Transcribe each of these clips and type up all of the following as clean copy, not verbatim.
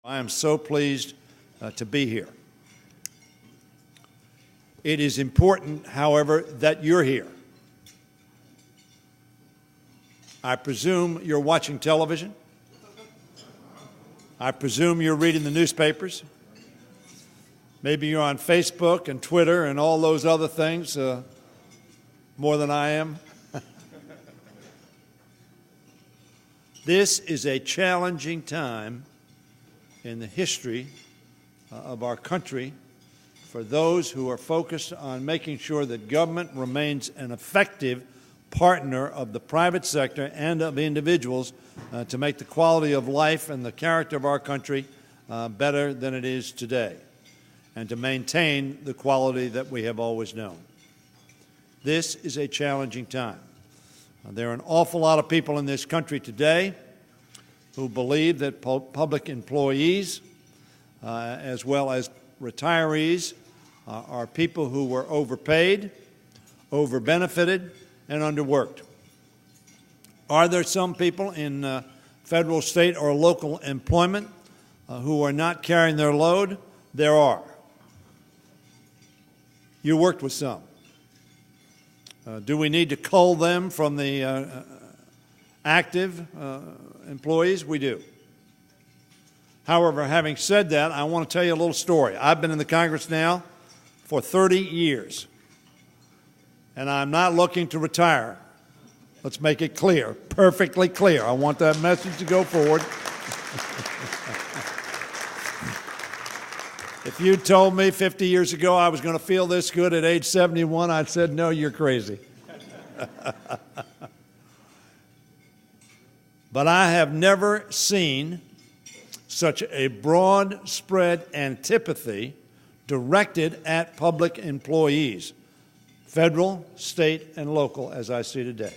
I am so pleased to be here. It is important, however, that you're here. I presume you're watching television. I presume you're reading the newspapers. Maybe you're on Facebook and Twitter and all those other things, more than I am. This is a challenging time in the history of our country for those who are focused on making sure that government remains an effective partner of the private sector and of individuals to make the quality of life and the character of our country better than it is today, and to maintain the quality that we have always known. This is a challenging time. There are an awful lot of people in this country today who believe that public employees, as well as retirees, are people who were overpaid, overbenefited, and underworked. Are there some people in federal, state, or local employment who are not carrying their load? There are. You worked with some. Do we need to cull them from the active employees? We do. However, having said that, I want to tell you a little story. I've been in the Congress now for 30 years, and I'm not looking to retire. Let's make it clear, perfectly clear. I want that message to go forward. If you told me 50 years ago I was going to feel this good at age 71, I'd said, no, you're crazy. But I have never seen such a broad spread antipathy directed at public employees, federal, state, and local, as I see today.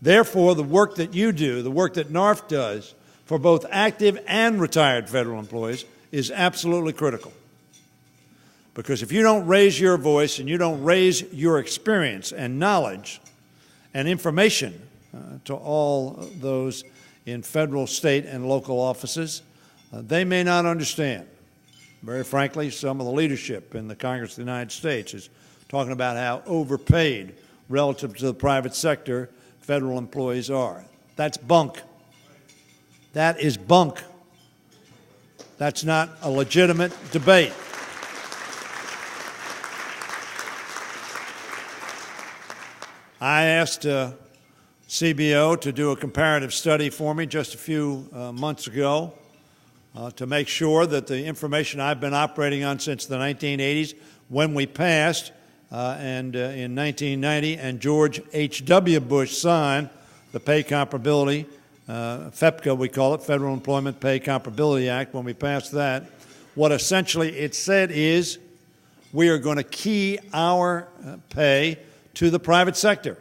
Therefore, the work that you do, the work that NARFE does for both active and retired federal employees is absolutely critical. Because if you don't raise your voice and you don't raise your experience and knowledge and information to all those in federal, state, and local offices, they may not understand. Very frankly, some of the leadership in the Congress of the United States is talking about how overpaid relative to the private sector federal employees are. That's bunk. That is bunk. That's not a legitimate debate. I asked CBO to do a comparative study for me just a few months ago to make sure that the information I've been operating on since the 1980s, when we passed in 1990 and George H.W. Bush signed the Pay Comparability, FEPCA we call it, Federal Employment Pay Comparability Act, when we passed that, what essentially it said is we are going to key our pay to the private sector.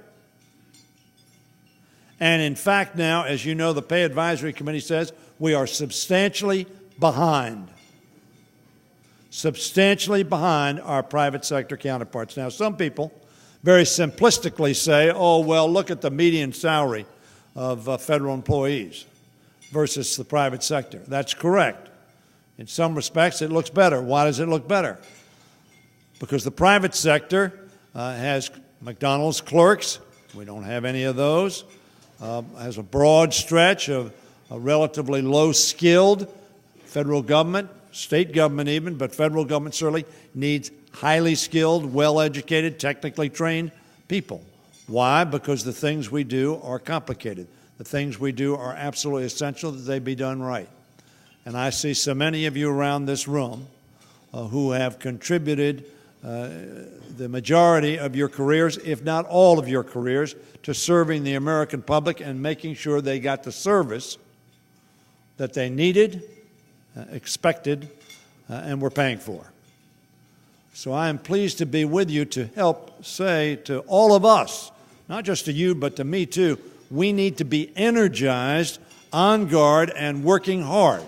And in fact now, as you know, the Pay Advisory Committee says we are substantially behind our private sector counterparts. Now, some people very simplistically say, oh, well, look at the median salary of federal employees versus the private sector. That's correct. In some respects, it looks better. Why does it look better? Because the private sector has McDonald's clerks. We don't have any of those. Has a broad stretch of a relatively low-skilled federal government, state government even, but federal government certainly needs highly skilled, well-educated, technically trained people. Why? Because the things we do are complicated. The things we do are absolutely essential that they be done right. And I see so many of you around this room who have contributed the majority of your careers, if not all of your careers, to serving the American public and making sure they got the service that they needed, expected, and were paying for. So I am pleased to be with you to help say to all of us, not just to you, but to me too, we need to be energized, on guard, and working hard